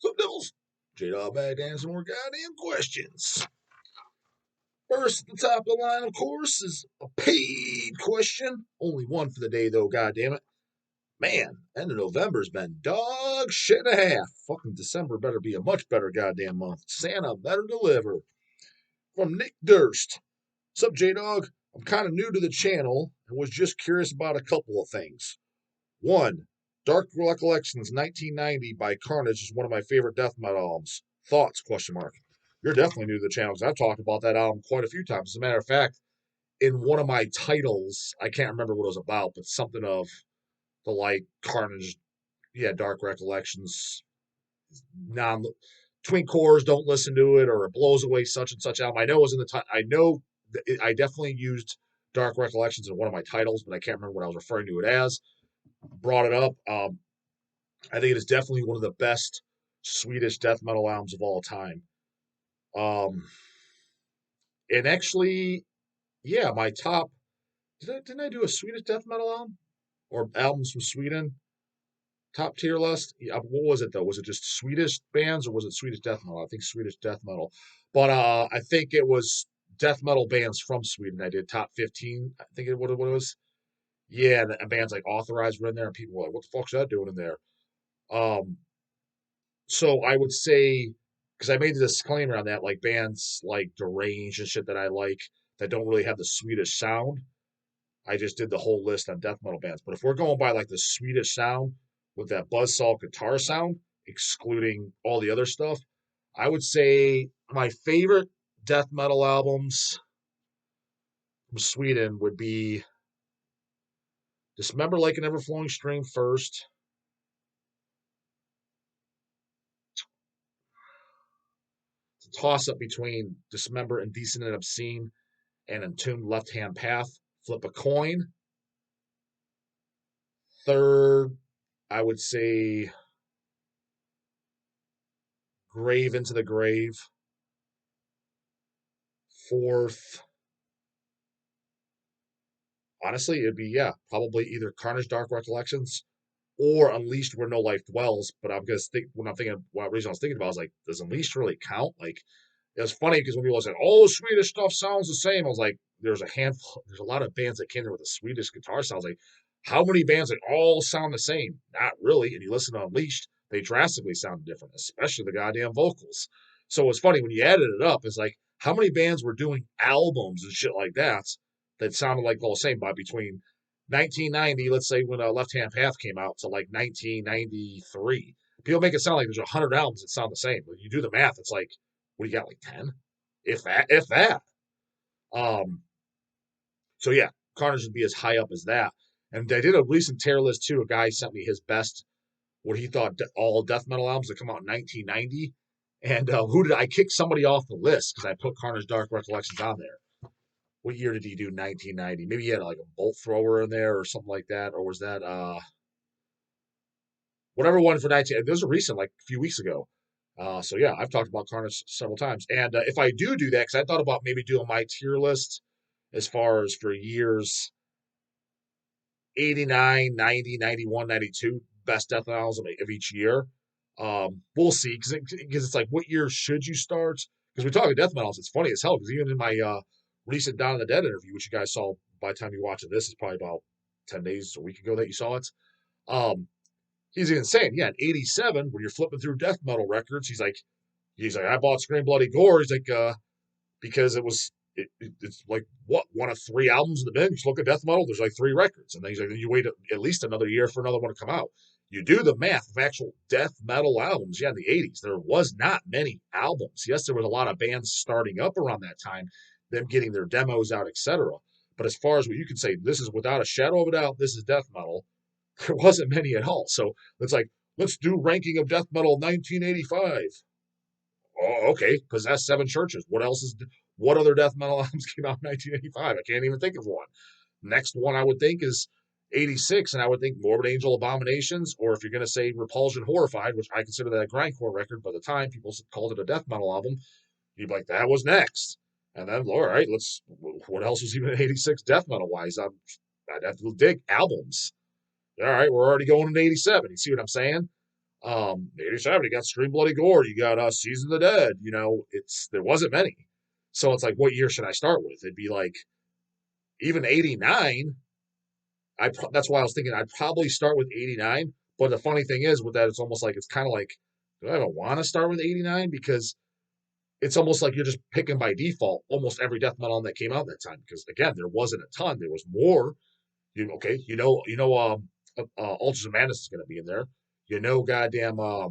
So, Devils, J-Dog back to answer more goddamn questions. First at the top of the line, of course, is a paid question. Only one for the day, though, goddammit. Man, end of November's been dog shit and a half. Fucking December better be a much better goddamn month. Santa better deliver. From Nick Durst. Sup, J-Dog? I'm kind of new to the channel and was just curious about a couple of things. One, Dark Recollections 1990 by Carnage is one of my favorite death metal albums. Thoughts? Question mark. You're definitely new to the channel because I've talked about that album quite a few times. As a matter of fact, in one of my titles, I can't remember what it was about, but something of the like Carnage, yeah, Dark Recollections, non Twin Cores, don't listen to it, or it blows away such and such album. I know it was in the title. I know I definitely used Dark Recollections in one of my titles, but I can't remember what I was referring to it as. Brought it up. I think it is definitely one of the best Swedish death metal albums of all time. And actually, yeah, my top. Didn't I do a Swedish death metal album or albums from Sweden? Top tier list. Yeah, what was it though? Was it just Swedish bands or was it Swedish death metal? I think Swedish death metal, but I think it was death metal bands from Sweden. I did top 15. I think what it was. Yeah, and bands like Authorized were in there, and people were like, "What the fuck's that doing in there?" Um, so I would say, because I made the disclaimer on that, like bands like Deranged and shit that I like that don't really have the Swedish sound. I just did the whole list on death metal bands. But if we're going by like the Swedish sound with that buzzsaw guitar sound, excluding all the other stuff, I would say my favorite death metal albums from Sweden would be Dismember Like an Ever Flowing Stream first. It's a toss up between Dismember, Indecent and Obscene, and Entombed Left Hand Path. Flip a coin. Third, I would say Grave Into the Grave. Fourth, honestly, it'd be, yeah, probably either Carnage Dark Recollections or Unleashed Where No Life Dwells. But I'm gonna think when I'm thinking what reason I was thinking about, I was like, does Unleashed really count? Like, it was funny because when people said, "Oh, Swedish stuff sounds the same," I was like, there's a lot of bands that came there with a Swedish guitar sounds. Like, how many bands that all sound the same? Not really. And you listen to Unleashed, they drastically sound different, especially the goddamn vocals. So it's funny when you added it up. It's like how many bands were doing albums and shit like that sounded like all the same by between 1990, let's say when Left Hand Path came out, to like 1993. People make it sound like there's 100 albums that sound the same. When you do the math, it's like, what do you got, like 10? If that, if that. Um, so yeah, Carnage would be as high up as that. And I did a recent tier list too. A guy sent me his best, what he thought all death metal albums that come out in 1990. And who did I kick somebody off the list because I put Carnage Dark Recollections on there. What year did he do 1990? Maybe he had like a bolt thrower in there or something like that, or was that whatever one for 19? There's a recent, like a few weeks ago. So yeah, I've talked about Carnage several times, and if I do that, because I thought about maybe doing my tier list as far as for years 89, 90, 91, 92 best death albums of each year. We'll see, because it's like, what year should you start? Because we're talking death metals, it's funny as hell. Because even in my recent Dawn of the Dead interview, which you guys saw by the time you watch this, is probably about 10 days, a week ago that you saw it. He's even saying, yeah, in '87 when you're flipping through death metal records, he's like, I bought Scream Bloody Gore. He's like, because it's like what, one of three albums in the bin. You just look at death metal, there's like three records, and then he's like, you wait at least another year for another one to come out. You do the math of actual death metal albums. Yeah, in the '80s, there was not many albums. Yes, there was a lot of bands starting up around that time, them getting their demos out, etc. But as far as what you can say, this is without a shadow of a doubt, this is death metal. There wasn't many at all. So it's like, let's do ranking of death metal 1985. Oh, okay. Possessed Seven Churches. What other death metal albums came out in 1985? I can't even think of one. Next one I would think is 86, and I would think Morbid Angel Abominations, or if you're going to say Repulsion Horrified, which I consider that a grindcore record by the time people called it a death metal album, you'd be like, that was next. And then, all right, what else was even in 86 death metal wise? I'd have to dig albums. All right, we're already going into '87. You see what I'm saying? '87, you got Scream Bloody Gore, you got Season of the Dead. There wasn't many. So it's like, what year should I start with? It'd be like even '89. That's why I was thinking I'd probably start with '89. But the funny thing is with that, it's almost like it's kind of like, do I even want to start with '89? Because it's almost like you're just picking by default almost every death metal album that came out that time. Because again, there wasn't a ton. There was more. Ultras of Madness is going to be in there. Goddamn. I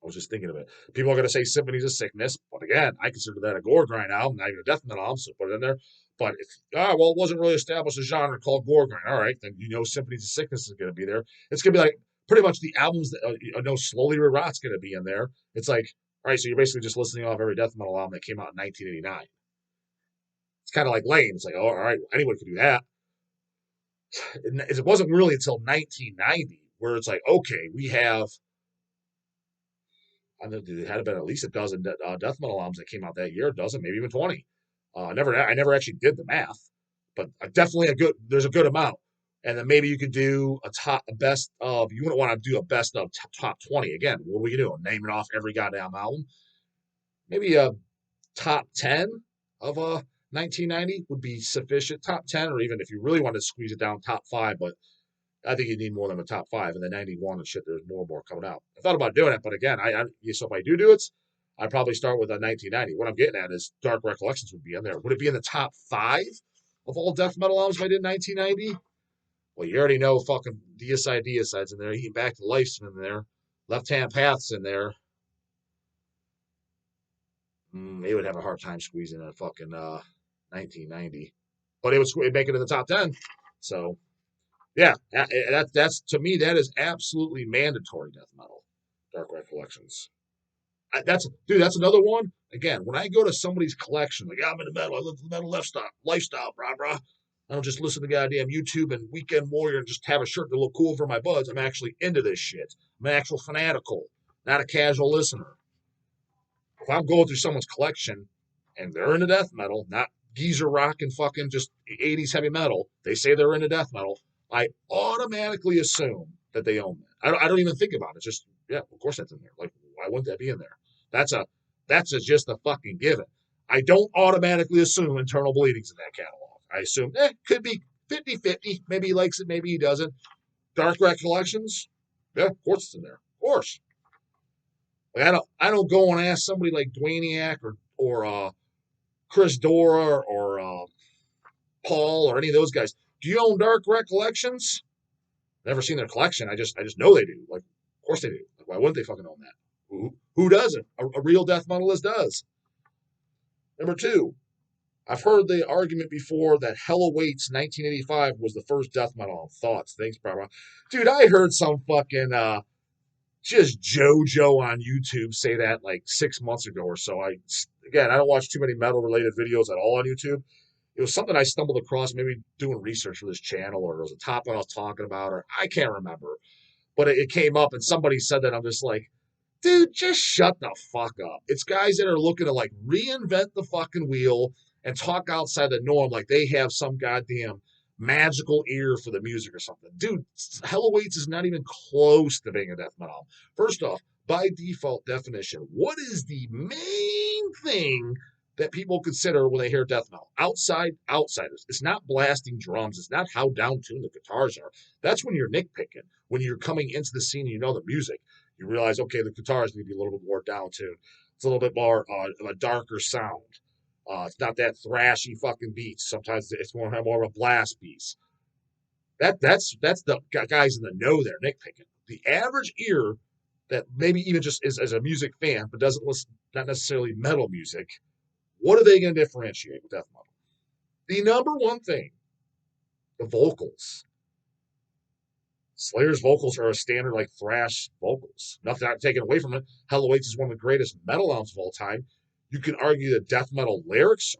was just thinking of it. People are going to say Symphonies of Sickness, but again, I consider that a gore grind album, not even a death metal album, so put it in there. But it wasn't really established a genre called gore grind. All right, then Symphonies of Sickness is going to be there. It's going to be like pretty much the albums that Slowly Rot's going to be in there. It's like, all right, so you're basically just listening off every death metal album that came out in 1989. It's kind of like lame. It's like, oh, all right, anyone could do that. It wasn't really until 1990 where it's like, okay, we have. I know there had been at least a dozen death metal albums that came out that year, a dozen, maybe even 20. I never actually did the math, but definitely there's a good amount. And then maybe you could do a best of. You wouldn't want to do a best of top 20 again. What are we doing? Naming off every goddamn album. Maybe a top 10 of 1990 would be sufficient. Top 10, or even if you really wanted to squeeze it down, top 5. But I think you need more than a top 5. And then 91 and shit, there's more and more coming out. I thought about doing it, but again, so if I do it, I'd probably start with a 1990. What I'm getting at is Dark Recollections would be in there. Would it be in the top 5 of all death metal albums if I did 1990? Well, you already know fucking Deicide's in there. Eating Back to Life's in there. Left Hand Path's in there. They would have a hard time squeezing a fucking 1990. But it'd make it in the top 10. So yeah, that's to me that is absolutely mandatory death metal. Dark Recollections. That's another one. Again, when I go to somebody's collection, like I'm into metal, I live the metal lifestyle, brah. I don't just listen to goddamn YouTube and Weekend Warrior and just have a shirt that look cool for my buds. I'm actually into this shit. I'm an actual fanatical, not a casual listener. If I'm going through someone's collection and they're into death metal, not geezer rock and fucking just 80s heavy metal, they say they're into death metal, I automatically assume that they own that. I don't even think about it. Just, yeah, of course that's in there. Like, why wouldn't that be in there? That's just a fucking given. I don't automatically assume Internal Bleeding's in that catalog. I assume, could be 50-50. Maybe he likes it, maybe he doesn't. Dark Recollections, yeah, of course it's in there. Of course. Like, I don't go and ask somebody like Dwayniak or Chris Dora or Paul or any of those guys. Do you own Dark Recollections? Never seen their collection. I just know they do. Like, of course they do. Like, why wouldn't they fucking own that? Who doesn't? A real death metalist does. Number 2, I've heard the argument before that Hell Awaits 1985 was the first death metal. Thoughts? Thanks, Barbara. Dude, I heard some fucking just JoJo on YouTube say that like 6 months ago or so. I don't watch too many metal related videos at all on YouTube. It was something I stumbled across, maybe doing research for this channel, or it was a topic I was talking about, or I can't remember. But it came up and somebody said that. I'm just like, dude, just shut the fuck up. It's guys that are looking to like reinvent the fucking wheel and talk outside the norm like they have some goddamn magical ear for the music or something. Dude, Hell Awaits is not even close to being a death metal. First off, by default definition, what is the main thing that people consider when they hear death metal? Outsiders. It's not blasting drums. It's not how down-tuned the guitars are. That's when you're nitpicking. When you're coming into the scene and you know the music, you realize, okay, the guitars need to be a little bit more down-tuned. It's a little bit more of a darker sound. It's not that thrashy fucking beats. Sometimes it's more of a blast piece. That's the guys in the know there nitpicking. The average ear that maybe even just is as a music fan but doesn't listen, not necessarily metal music, what are they going to differentiate with death metal? The number one thing, the vocals. Slayer's vocals are a standard like thrash vocals. Nothing not taken away from it. Hell Awaits is one of the greatest metal albums of all time. You can argue that death metal lyrics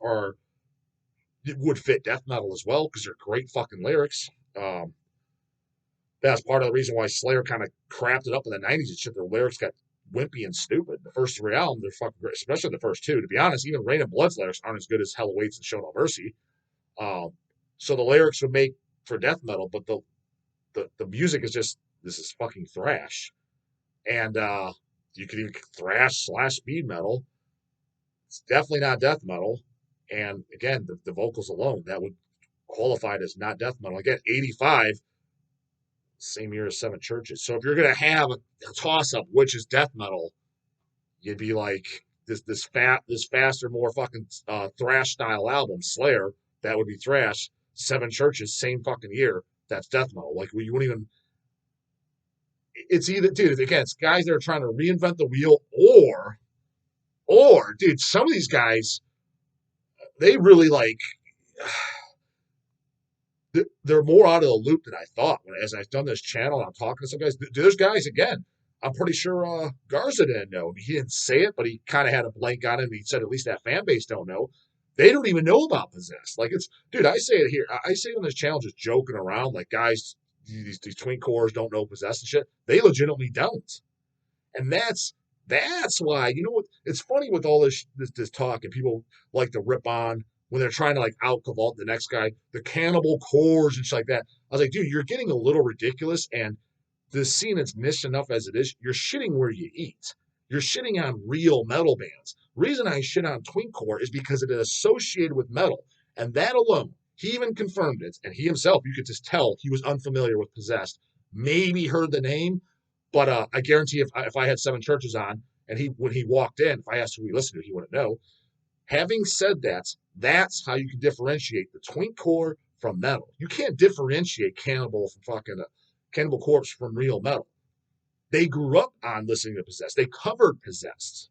would fit death metal as well because they're great fucking lyrics. That's part of the reason why Slayer kind of crapped it up in the 90s and shit. Their lyrics got wimpy and stupid. The first 3 albums, they're fucking great, especially the first 2. To be honest, even Rain and Blood's lyrics aren't as good as Hell Awaits and Show No Mercy. So the lyrics would make for death metal, but the music is just, this is fucking thrash. And you could even thrash slash speed metal. It's definitely not death metal. And again, the vocals alone, that would qualify it as not death metal. Again, 85, same year as Seven Churches. So if you're going to have a toss up, which is death metal, you'd be like this faster, more fucking thrash style album, Slayer, that would be thrash. Seven Churches, same fucking year, that's death metal. Like you wouldn't even. It's either, dude. Again, it's guys that are trying to reinvent the wheel, or, dude, some of these guys, they really like. They're more out of the loop than I thought. As I've done this channel, and I'm talking to some guys. There's guys again. I'm pretty sure Garza didn't know. He didn't say it, but he kind of had a blank on it. And he said at least that fan base don't know. They don't even know about Possessed. Like it's, dude. I say it here. I say it on this channel, just joking around. Like guys, these twink cores don't know Possessed and shit. They legitimately don't. And that's why, you know what, it's funny with all this talk, and people like to rip on when they're trying to like out Cavalt the next guy, the Cannibal Corpse and shit like that. I was like, dude, you're getting a little ridiculous, and the scene is niche enough as it is. You're shitting where you eat. You're shitting on real metal bands. The reason I shit on Twinkcore is because it is associated with metal, and that alone, he even confirmed it, and he himself, you could just tell he was unfamiliar with Possessed. Maybe heard the name, but I guarantee if I had Seven Churches on, and when he walked in, if I asked who he listened to, he wouldn't know. Having said that, that's how you can differentiate the twink core from metal. You can't differentiate Cannibal Corpse from real metal. They grew up on listening to Possessed. They covered Possessed.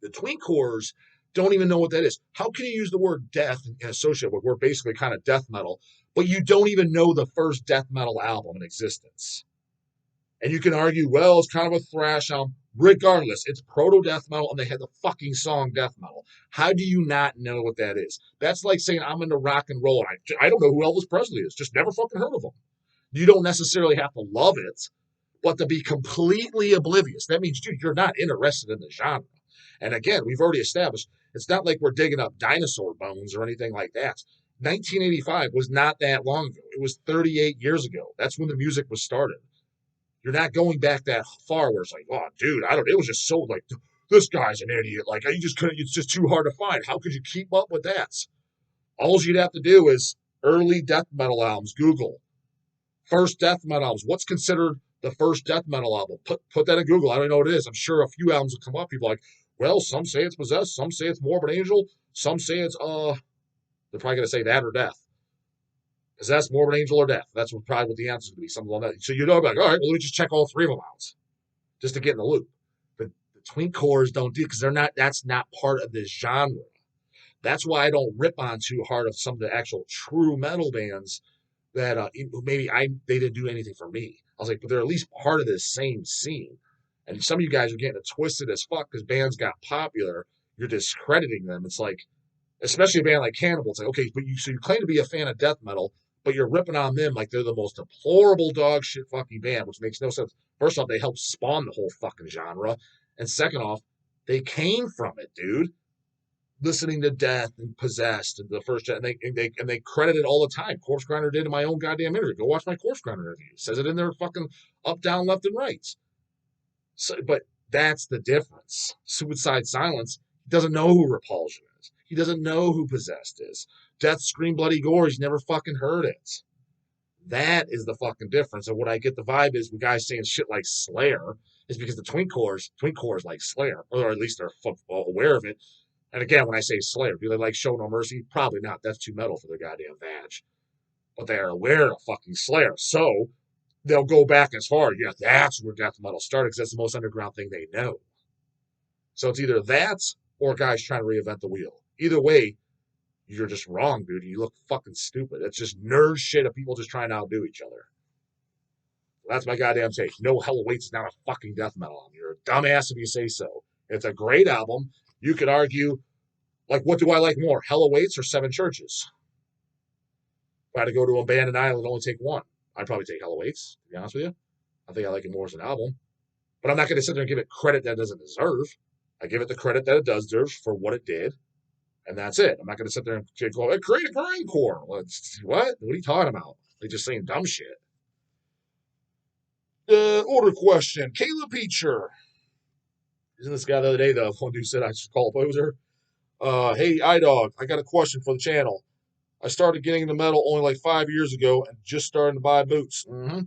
The twink cores don't even know what that is. How can you use the word death and associate with we're basically kind of death metal, but you don't even know the first death metal album in existence? And you can argue, well, it's kind of a thrash album. Regardless, it's proto death metal, and they had the fucking song death metal. How do you not know what that is? That's like saying I'm into rock and roll, and I don't know who Elvis Presley is. Just never fucking heard of him. You don't necessarily have to love it, but to be completely oblivious, that means, dude, you're not interested in the genre. And again, we've already established it's not like we're digging up dinosaur bones or anything like that. 1985 was not that long ago. It was 38 years ago. That's when the music was started. You're not going back that far where it's like, oh, dude, I don't. It was just so like, this guy's an idiot. Like, you just couldn't. It's just too hard to find. How could you keep up with that? All you'd have to do is early death metal albums. Google first death metal albums. What's considered the first death metal album? Put that in Google. I don't know what it is. I'm sure a few albums will come up. People are like, well, some say it's Possessed, some say it's Morbid Angel, some say it's They're probably gonna say that or Death. Possessed, Morbid Angel, or Death. That's probably what the answer is going to be. Something like that. So you know, like, all right, well, let me just check all three of them out, just to get in the loop. But the twink cores don't do because they're not. That's not part of this genre. That's why I don't rip on too hard of some of the actual true metal bands that maybe they didn't do anything for me. I was like, but they're at least part of this same scene. And some of you guys are getting it twisted as fuck because bands got popular. You're discrediting them. It's like, especially a band like Cannibal. It's like, okay, but you claim to be a fan of death metal, but you're ripping on them like they're the most deplorable dog shit fucking band, which makes no sense. First off, they helped spawn the whole fucking genre. And second off, they came from it, dude. Listening to Death and Possessed and the first, and they credit it all the time. Corpse Grinder did in my own goddamn interview. Go watch my Corpse Grinder interview. It says it in there fucking up, down, left, and right. So, but that's the difference. Suicide Silence doesn't know who Repulsion is. He doesn't know who Possessed is. Death, Scream, Bloody Gore, he's never fucking heard it. That is the fucking difference. And what I get the vibe is when guys saying shit like Slayer is because the twink cores like Slayer, or at least they're aware of it. And again, when I say Slayer, do they like Show No Mercy? Probably not. That's too metal for their goddamn badge. But they are aware of fucking Slayer. So they'll go back as far. Yeah, that's where death metal started because that's the most underground thing they know. So it's either that or guys trying to reinvent the wheel. Either way, you're just wrong, dude. You look fucking stupid. It's just nerd shit of people just trying to outdo each other. That's my goddamn take. No Hell Awaits is not a fucking death metal album. You're a dumbass if you say so. It's a great album. You could argue, like, what do I like more, Hell Awaits or Seven Churches? If I had to go to Abandoned Island and only take one, I'd probably take Hell Awaits, to be honest with you. I think I like it more as an album. But I'm not going to sit there and give it credit that it doesn't deserve. I give it the credit that it does deserve for what it did. And that's it. I'm not going to sit there and go, hey, create a grindcore. What? What are you talking about? They're just saying dumb shit. Order question. Caleb Peacher. Isn't this guy the other day, the one dude said I should call a poser? Hey, iDog, I got a question for the channel. I started getting into metal only like 5 years ago and just starting to buy boots.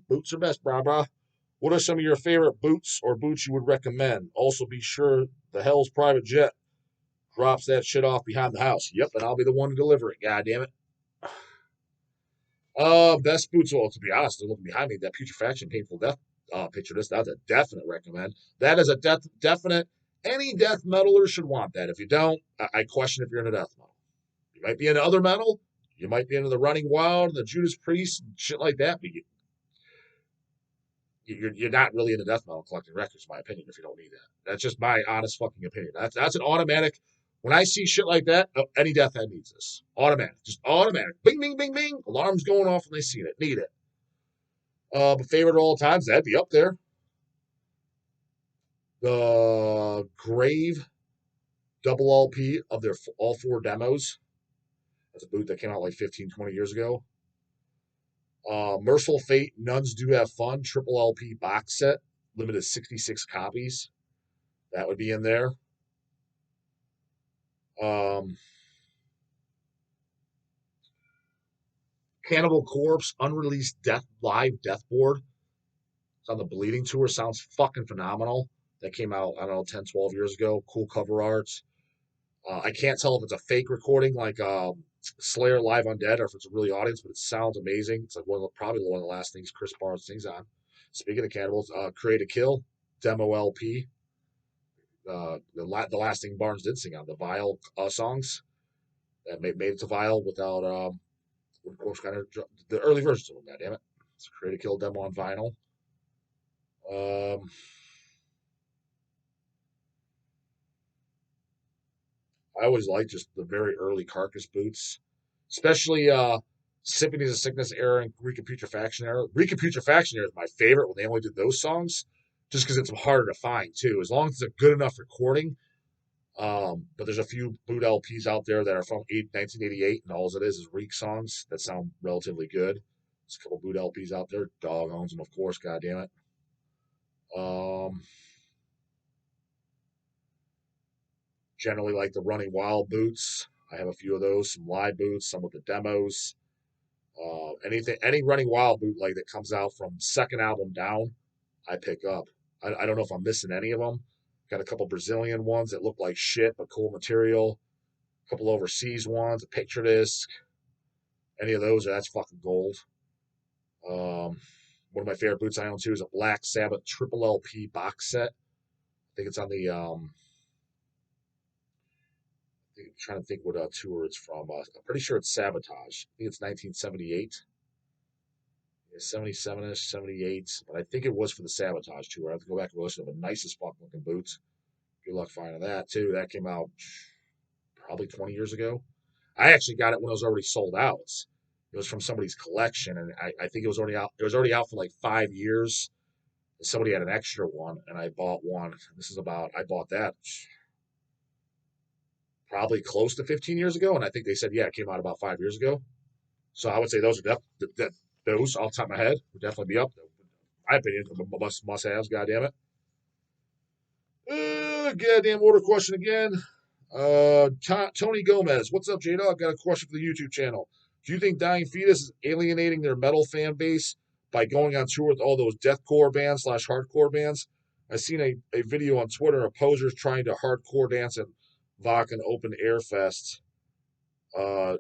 Boots are best, brah. What are some of your favorite boots or boots you would recommend? Also, be sure the Hell's private jet drops that shit off behind the house. Yep, and I'll be the one to deliver it. God damn it. Best boots. Well, to be honest, they're looking behind me. That putrefaction, painful death picture. That's a definite recommend. That is a definite. Any death metaler should want that. If you don't, I question if you're into death metal. You might be into other metal. You might be into the Running Wild, the Judas Priest, shit like that. But you're not really into death metal collecting records, in my opinion. If you don't need that, that's just my honest fucking opinion. That's an automatic. When I see shit like that, any death head needs this. Automatic. Just automatic. Bing, bing, bing, bing. Alarms going off when they see it. Need it. But favorite of all times, that'd be up there. The Grave double LP of their all 4 demos. That's a boot that came out like 15, 20 years ago. Merciful Fate, Nuns Do Have Fun, triple LP box set, limited 66 copies. That would be in there. Cannibal Corpse, unreleased live death board. It's on the Bleeding Tour. Sounds fucking phenomenal. That came out, I don't know, 10, 12 years ago. Cool cover art. I can't tell if it's a fake recording like Slayer Live Undead or if it's a really audience, but it sounds amazing. It's like probably one of the last things Chris Barnes sings on. Speaking of Cannibals, Create a Kill, demo LP. The last thing Barnes did sing on, the Vile songs that made it to Vile without, of course, kind of the early versions of them, goddammit. It's a Create a Kill demo on vinyl. I always like just the very early Carcass boots, especially Symphonies of Sickness era and Recaputrefaction era. Recaputrefaction era is my favorite when they only did those songs, just because it's harder to find too. As long as it's a good enough recording. But there's a few boot LPs out there that are from 1988, and all it is Reek songs that sound relatively good. There's a couple boot LPs out there. Dog owns them, of course. God damn it. Generally like the Running Wild boots. I have a few of those, some live boots, some with the demos. Any Running Wild bootleg that comes out from second album down, I pick up. I don't know if I'm missing any of them. Got a couple Brazilian ones that look like shit but cool material. A couple overseas ones, a picture disc. Any of those, that's fucking gold. One of my favorite boots I own too is a Black Sabbath triple LP box set. I think it's on the I'm trying to think what tour it's from. I'm pretty sure it's Sabotage. I think it's 1978. 77-ish, 78. But I think it was for the Sabotage tour. I have to go back and listen to the nicest fucking looking boots. Good luck finding that too. That came out probably 20 years ago. I actually got it when it was already sold out. It was from somebody's collection, and I think it was already out. It was already out for like 5 years. Somebody had an extra one, and I bought one. I bought that probably close to 15 years ago, and I think they said, yeah, it came out about 5 years ago. So I would say those are those off the top of my head would definitely be up there. My opinion, must haves. Goddamn it. Goddamn order question again. Tony Gomez, what's up, J Dog? Got a question for the YouTube channel. Do you think Dying Fetus is alienating their metal fan base by going on tour with all those deathcore bands / hardcore bands? I've seen a video on Twitter of posers trying to hardcore dance at Wacken Open Air Fest or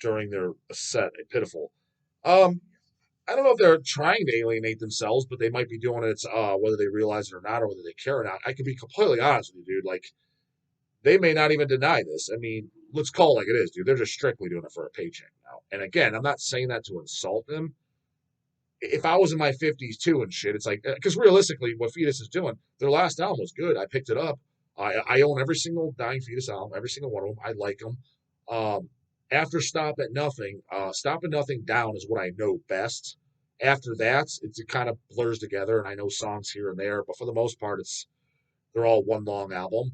during their set. Pitiful. I don't know if they're trying to alienate themselves, but they might be doing it whether they realize it or not, or whether they care or not. I can be completely honest with you, dude. Like, they may not even deny this. I mean, let's call it like it is, dude. They're just strictly doing it for a paycheck now. And again, I'm not saying that to insult them. If I was in my 50s too and shit, it's like, because realistically, what Fetus is doing, their last album was good. I picked it up. I own every single Dying Fetus album, every single one of them. I like them. After Stop at Nothing Down is what I know best. After that, it kind of blurs together, and I know songs here and there, but for the most part, they're all one long album.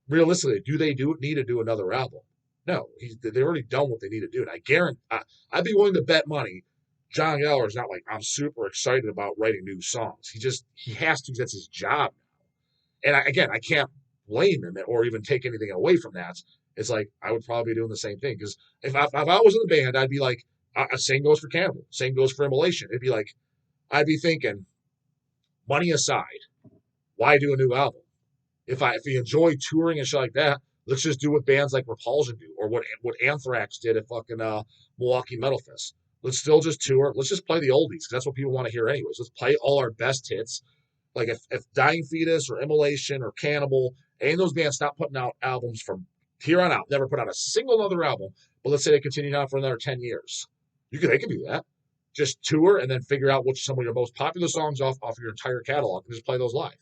Realistically, do they need to do another album? No, they've already done what they need to do, and I guarantee I'd be willing to bet money John Yeller is not like, I'm super excited about writing new songs. He has to, that's his job. And again, I can't blame him or even take anything away from that. It's like, I would probably be doing the same thing. Because if I was in the band, I'd be like, same goes for Cannibal, same goes for Immolation. It'd be like, I'd be thinking, money aside, why do a new album? If we enjoy touring and shit like that, let's just do what bands like Repulsion do, or what Anthrax did at fucking Milwaukee Metal Fest. Let's still just tour. Let's just play the oldies because that's what people want to hear anyways. Let's play all our best hits. Like if Dying Fetus or Immolation or Cannibal, any of those bands stop putting out albums from here on out, never put out a single other album, but let's say they continue on for another 10 years. They can do that. Just tour and then figure out which some of your most popular songs off your entire catalog and just play those live.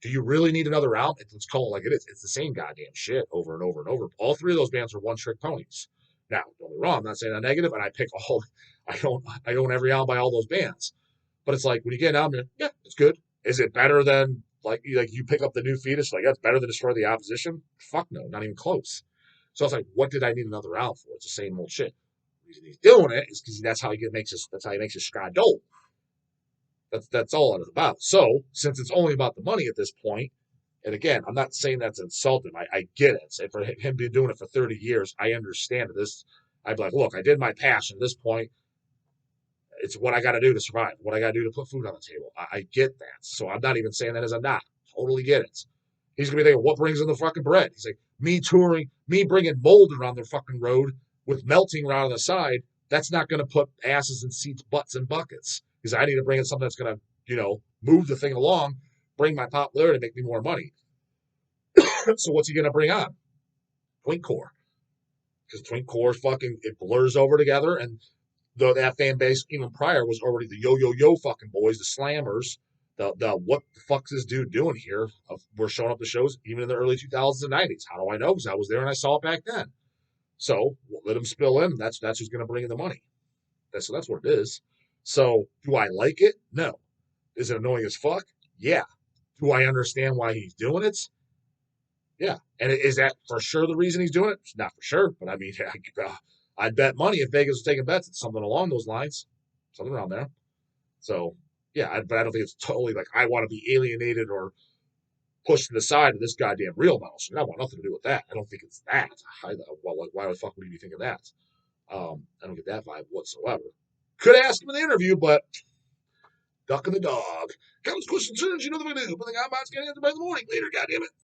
Do you really need another album? Let's call it like it is. It's the same goddamn shit over and over and over. All three of those bands are one-trick ponies. Now, don't get me wrong, I'm not saying I'm negative, and I own every album by all those bands. But it's like when you get an album, yeah, it's good. Is it better than like you pick up the new Fetus? Like that's better than Destroy the Opposition? Fuck no, not even close. So it's like, what did I need another album for? It's the same old shit. The reason he's doing it is because that's how he makes his ska dope. That's all it's about. So since it's only about the money at this point, and again, I'm not saying that's insulting. I get it. And for him being doing it for 30 years, I understand it. I'd be like, look, I did my passion. At this point, it's what I got to do to survive. What I got to do to put food on the table. I get that. So I'm not even saying that as a knock. Totally get it. He's gonna be thinking, what brings in the fucking bread? He's like, me touring, me bringing Boulder on their fucking road with melting around on the side. That's not gonna put asses in seats, butts in buckets. Because I need to bring in something that's gonna, move the thing along, bring my popularity, make me more money. So what's he gonna bring on? Twinkcore. Because Twinkcore fucking it blurs over together, and that fan base even prior was already the yo fucking boys, the slammers. The what the fuck's this dude doing here? We're showing up to shows even in the early 2000s and 90s. How do I know? Because I was there and I saw it back then. So let them spill in. That's who's going to bring in the money. That's what it is. So do I like it? No. Is it annoying as fuck? Yeah. Do I understand why he's doing it? Yeah. And is that for sure the reason he's doing it? Not for sure, but I mean, I'd bet money if Vegas was taking bets, it's something along those lines, something around there. So yeah, but I don't think it's totally like I want to be alienated or pushed to the side of this goddamn real metal. So I want nothing to do with that. I don't think it's that. Why the fuck would you be thinking that? I don't get that vibe whatsoever. Could ask him in the interview, but ducking the dog. Comes question turns, you know the way to do. But the guy might get answered by the morning. Later, goddamn it.